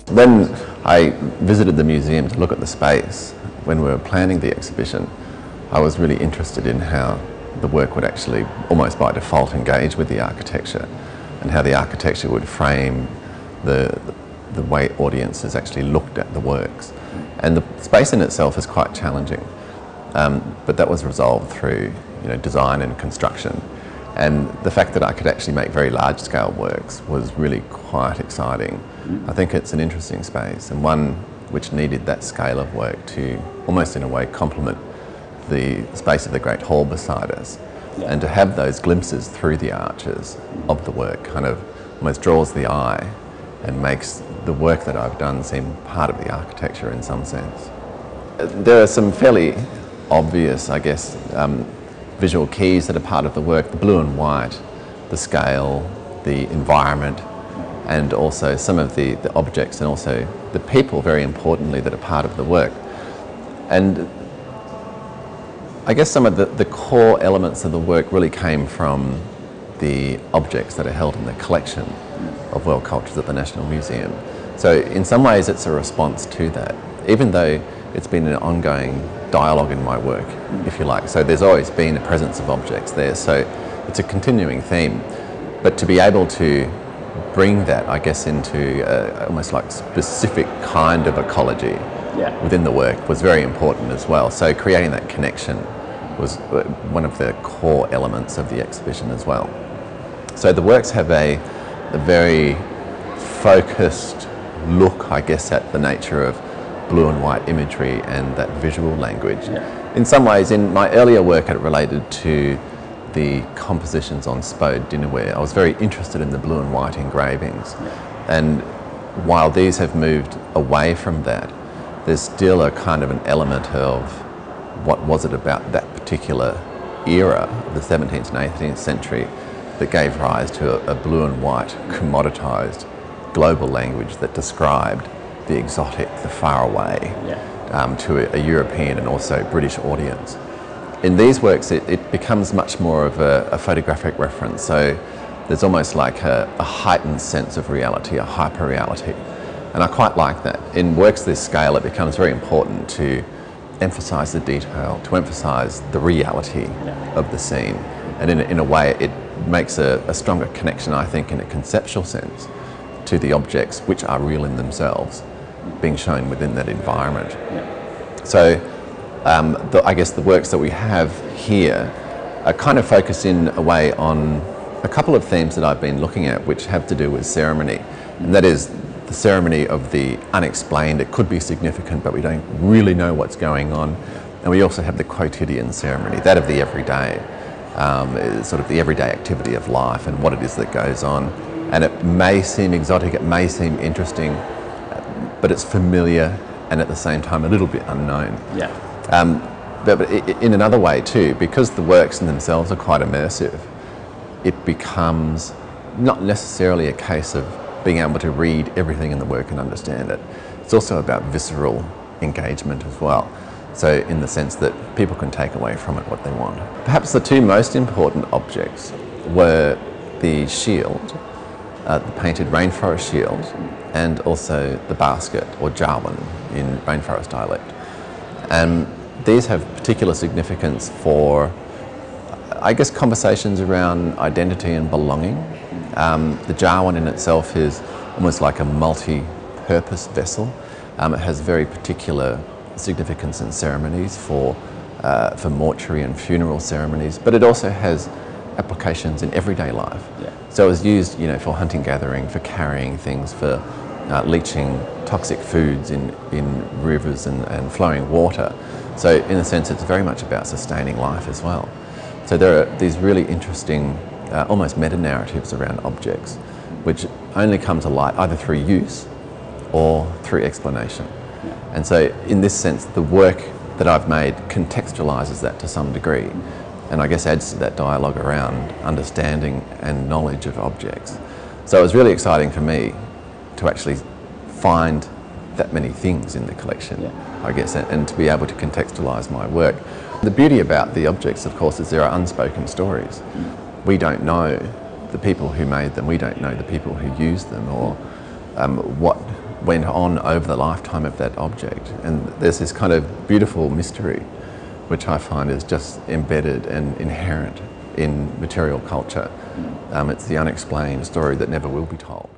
When I visited the museum to look at the space, when we were planning the exhibition, I was really interested in how the work would actually, almost by default, engage with the architecture, and how the architecture would frame the way audiences actually looked at the works. And the space in itself is quite challenging, but that was resolved through design and construction. And the fact that I could actually make very large-scale works was really quite exciting. I think it's an interesting space, and one which needed that scale of work to, almost in a way, complement the space of the Great Hall beside us. Yeah. And to have those glimpses through the arches of the work kind of almost draws the eye and makes the work that I've done seem part of the architecture in some sense. There are some fairly obvious, I guess, visual keys that are part of the work: the blue and white, the scale, the environment, and also some of the objects, and also the people, very importantly, that are part of the work. And I guess some of the core elements of the work really came from the objects that are held in the collection of world cultures at the National Museum. So in some ways it's a response to that, even though it's been an ongoing dialogue in my work, if you like. So there's always been a presence of objects there, so it's a continuing theme. But to be able to bring that, I guess, into almost like specific kind of ecology within the work was very important as well. So creating that connection was one of the core elements of the exhibition as well. So the works have a very focused look, I guess, at the nature of blue and white imagery and that visual language. Yeah. In some ways, in my earlier work, it related to the compositions on Spode dinnerware. I was very interested in the blue and white engravings. Yeah. And while these have moved away from that, there's still a kind of an element of what was it about that particular era of the 17th and 18th century that gave rise to a blue and white commoditized global language that described the exotic, the far away, to a European and also British audience. In these works, it becomes much more of a photographic reference. So there's almost like a heightened sense of reality, a hyper-reality. And I quite like that. In works this scale, it becomes very important to emphasize the detail, to emphasize the reality of the scene. And in a way, it makes a stronger connection, I think, in a conceptual sense, to the objects which are real in themselves, being shown within that environment. Yeah. So I guess the works that we have here are kind of focused in a way on a couple of themes that I've been looking at which have to do with ceremony, and that is the ceremony of the unexplained. It could be significant, but we don't really know what's going on. And we also have the quotidian ceremony, that of the everyday, sort of the everyday activity of life and what it is that goes on. And it may seem exotic, it may seem interesting, but it's familiar and at the same time a little bit unknown. Yeah. But in another way too, because the works in themselves are quite immersive, it becomes not necessarily a case of being able to read everything in the work and understand it. It's also about visceral engagement as well. So in the sense that people can take away from it what they want. Perhaps the two most important objects were the shield, the painted rainforest shield, and also the basket, or jarwan in rainforest dialect. And these have particular significance for, I guess, conversations around identity and belonging. The jarwan in itself is almost like a multi-purpose vessel. It has very particular significance in ceremonies for mortuary and funeral ceremonies, but it also has applications in everyday life. Yeah. So it was used, for hunting, gathering, for carrying things, for leaching toxic foods in rivers and flowing water. So in a sense, it's very much about sustaining life as well. So there are these really interesting, almost meta-narratives around objects, which only come to light either through use or through explanation. Yeah. And so in this sense, the work that I've made contextualizes that to some degree, and I guess adds to that dialogue around understanding and knowledge of objects. So it was really exciting for me to actually find that many things in the collection, I guess, and to be able to contextualize my work. The beauty about the objects, of course, is there are unspoken stories. We don't know the people who made them. We don't know the people who used them, or what went on over the lifetime of that object. And there's this kind of beautiful mystery which I find is just embedded and inherent in material culture. It's the unexplained story that never will be told.